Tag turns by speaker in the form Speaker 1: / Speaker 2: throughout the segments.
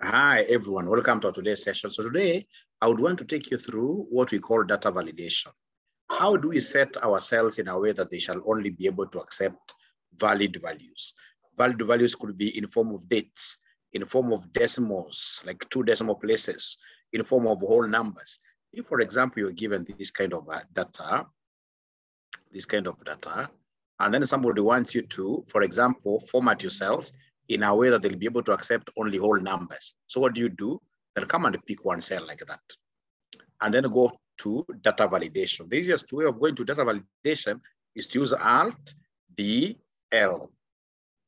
Speaker 1: Hi, everyone. Welcome to today's session. So today, I would want to take you through what we call data validation. How do we set ourselves in a way that they shall only be able to accept valid values? Valid values could be in form of dates, in form of decimals, like 2 decimal places, in form of whole numbers. If, for example, you're given this kind of data, and then somebody wants you to, for example, format your cells in a way that they'll be able to accept only whole numbers. So what do? They'll come and pick one cell like that, and then go to data validation. The easiest way of going to data validation is to use Alt-DL.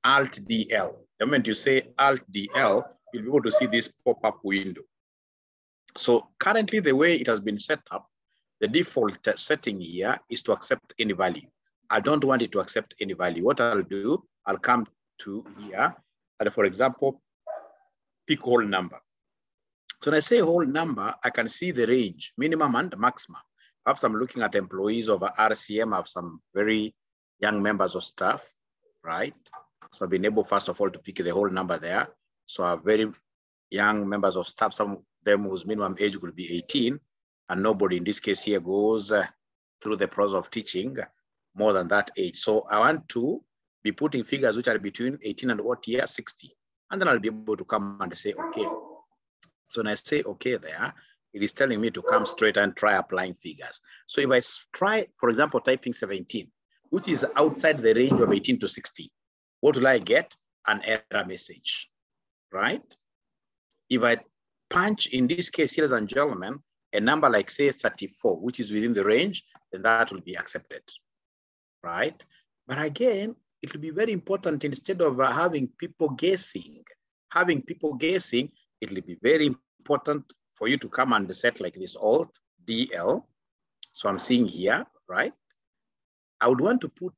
Speaker 1: Alt-DL. The moment you say Alt-DL, you'll be able to see this pop-up window. So currently, the way it has been set up, the default setting here is to accept any value. I don't want it to accept any value. What I'll do, I'll come to here, and for example, pick whole number. So when I say whole number, I can see the range, minimum and maximum. Perhaps I'm looking at employees of RCM, I have some very young members of staff, right? So I've been able, first of all, to pick the whole number there. So I have very young members of staff, some of them whose minimum age will be 18, and nobody in this case here goes through the process of teaching more than that age. So I want to be putting figures which are between 18 and what year? 60. And then I'll be able to come and say, okay. So when I say okay there, it is telling me to come straight and try applying figures. So if I try, for example, typing 17, which is outside the range of 18 to 60, what will I get? An error message, right? If I punch, in this case, ladies and gentlemen, a number like say 34, which is within the range, then that will be accepted, right? But again, it will be very important, instead of having people guessing, it will be very important for you to come and set like this Alt-DL. So I'm seeing here, right? I would want to put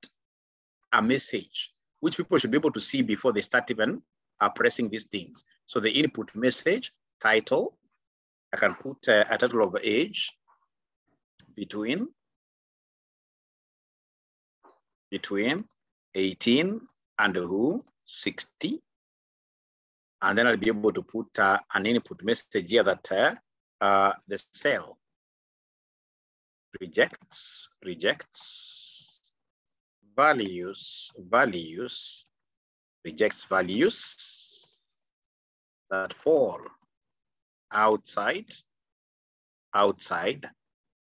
Speaker 1: a message which people should be able to see before they start even pressing these things. So the input message, title, I can put a title of age between 18 and 60. And then I'll be able to put an input message here that the cell rejects values, rejects values that fall outside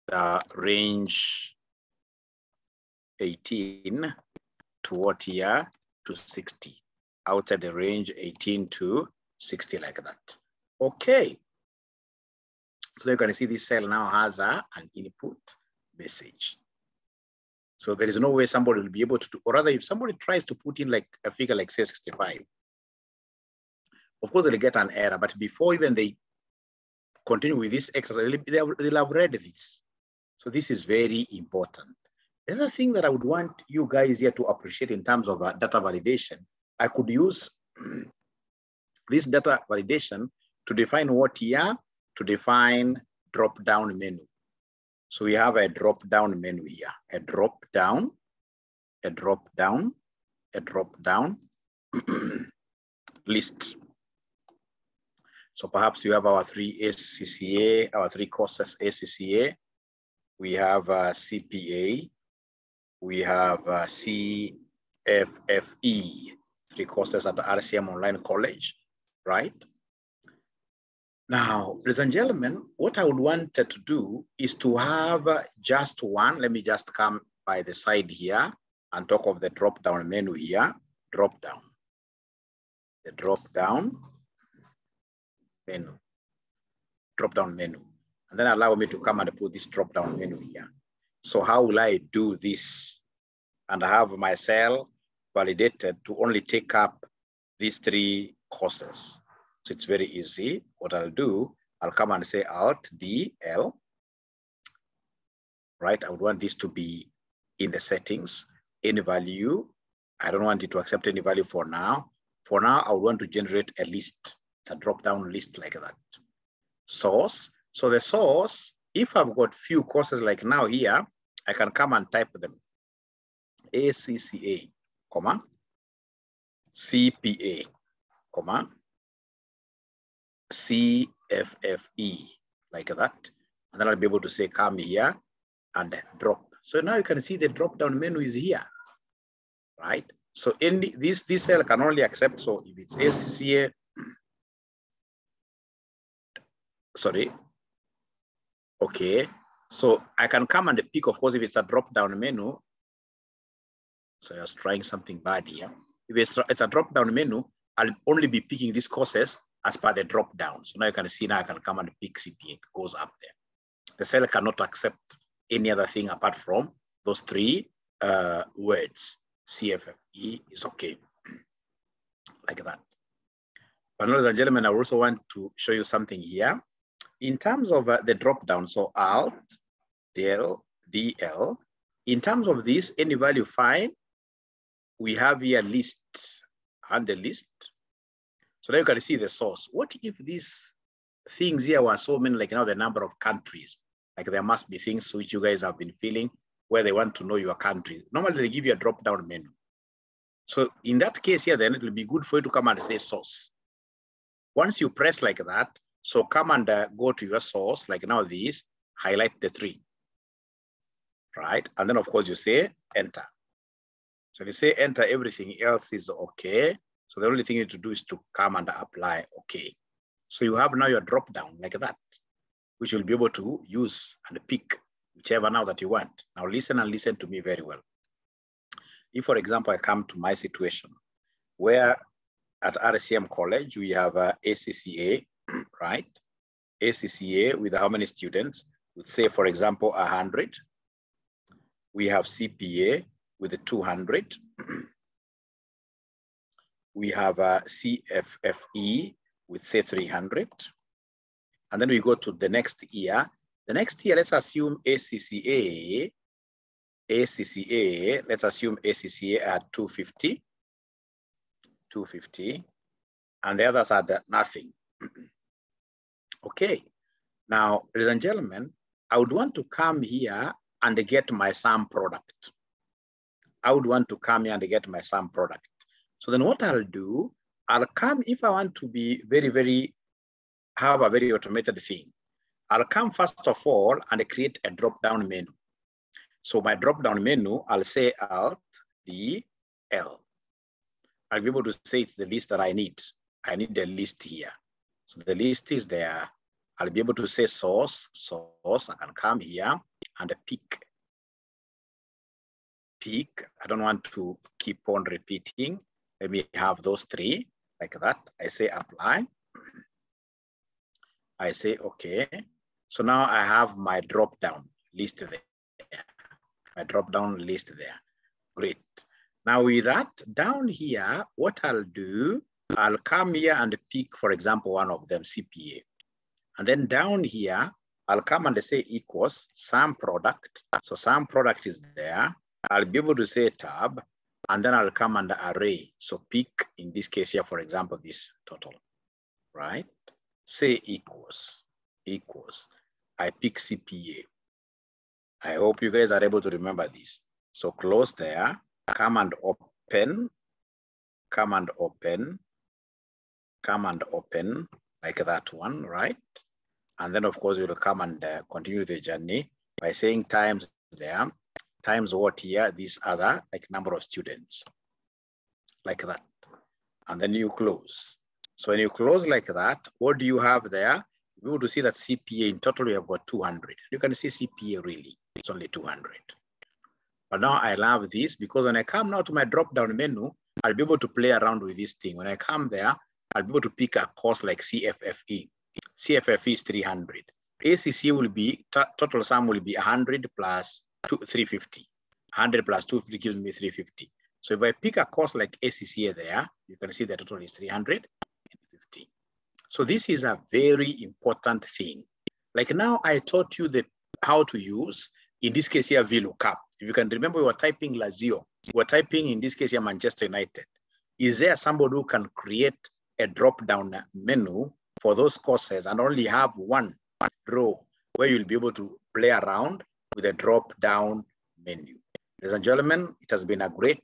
Speaker 1: the range 18 to what year? To 60. Outside the range 18 to 60, like that. Okay. So you can see this cell now has an input message. So there is no way somebody will be able to do, or rather if somebody tries to put in like a figure like say 65, of course they'll get an error, but before even they continue with this exercise, they'll have read this. So this is very important. The other thing that I would want you guys here to appreciate in terms of data validation, I could use this data validation to define what here? To define drop-down menu. So we have a drop-down menu here, a drop-down list. So perhaps you have our 3 ACCA, our 3 courses ACCA. We have CPA. We have CFFE, 3 courses at the RCM Online College, right? Now, ladies and gentlemen, what I would want to do is to have just one. Let me just come by the side here and talk of the drop-down menu here. Drop-down. The drop-down menu. Drop-down menu. And then allow me to come and put this drop-down menu here. So how will I do this? And I have my cell validated to only take up these 3 courses. So it's very easy. What I'll do, I'll come and say Alt-DL, right? I would want this to be in the settings, any value. I don't want it to accept any value for now. For now, I would want to generate a list. It's a drop-down list like that. Source. So the source, if I've got few courses like now here, I can come and type them. ACCA, comma, CPA, comma, CFFE, like that. And then I'll be able to say, come here and drop. So now you can see the drop-down menu is here, right? So this cell can only accept, so if it's SCA, sorry, okay. So I can come and pick, of course, if it's a drop-down menu. So I was trying something bad here. If it's a drop-down menu, I'll only be picking these courses as per the drop-down. So now you can see now I can come and pick CPA, it goes up there. The cell cannot accept any other thing apart from those three words. CFFE is okay, like that. But ladies and gentlemen, I also want to show you something here. In terms of the drop-down, so Alt, Del, DL, in terms of this, any value fine, we have here list and the list. So now you can see the source. What if these things here were so many, like now the number of countries? Like there must be things which you guys have been feeling where they want to know your country. Normally they give you a drop-down menu. So in that case here, then it will be good for you to come and say source. Once you press like that, so come and go to your source, like now this, highlight the three, right? And then of course you say enter. So if you say enter, everything else is okay. So the only thing you need to do is to come and apply okay. So you have now your drop-down like that, which you'll be able to use and pick whichever now that you want. Now listen and listen to me very well. If, for example, I come to my situation where at RCM College, we have ACCA, right? ACCA with how many students? Would say, for example, 100. We have CPA with 200. We have CFFE with say 300. And then we go to the next year. The next year, let's assume ACCA, let's assume ACCA at 250, and the others are nothing. Okay, now, ladies and gentlemen, I would want to come here and get my sum product. I would want to come here and get my sum product. So then what I'll do, I'll come, if I want to be have a very automated thing, I'll come first of all and create a drop-down menu. So my drop-down menu, I'll say Alt, D, L. I'll be able to say it's the list that I need. I need the list here. So the list is there. I'll be able to say source. I can come here and pick. I don't want to keep on repeating. Let me have those three like that. I say apply. I say okay. So now I have my drop-down list there. My drop-down list there. Great. Now with that, down here, what I'll do, I'll come here and pick, for example, one of them, CPA. And then down here, I'll come and say equals sum product. So sum product is there. I'll be able to say tab, and then I'll come under array. So pick, in this case here, for example, this total, right? Say equals. I pick CPA. I hope you guys are able to remember this. So close there, come and open, like that one, right? And then of course, you'll come and continue the journey by saying times there, times what here, this other, like number of students, like that. And then you close. So when you close like that, what do you have there? We want to see that CPA in total, we have got 200. You can see CPA really, it's only 200. But now I love this because when I come now to my drop-down menu, I'll be able to play around with this thing. When I come there, I'll be able to pick a course like CFFE. CFFE is 300. ACC will be, total sum will be 100 plus 350. 100 plus 250 gives me 350. So if I pick a course like ACCA there, you can see the total is 350. So this is a very important thing. Like now I taught you how to use, in this case here, VLOOKUP. If you can remember, we were typing Lazio. We were typing, in this case here, Manchester United. Is there somebody who can create a drop-down menu for those courses and only have one row where you'll be able to play around with a drop-down menu? Ladies and gentlemen, it has been a great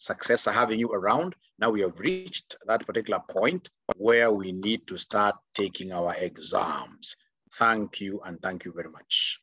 Speaker 1: success having you around. Now we have reached that particular point where we need to start taking our exams. Thank you, and thank you very much.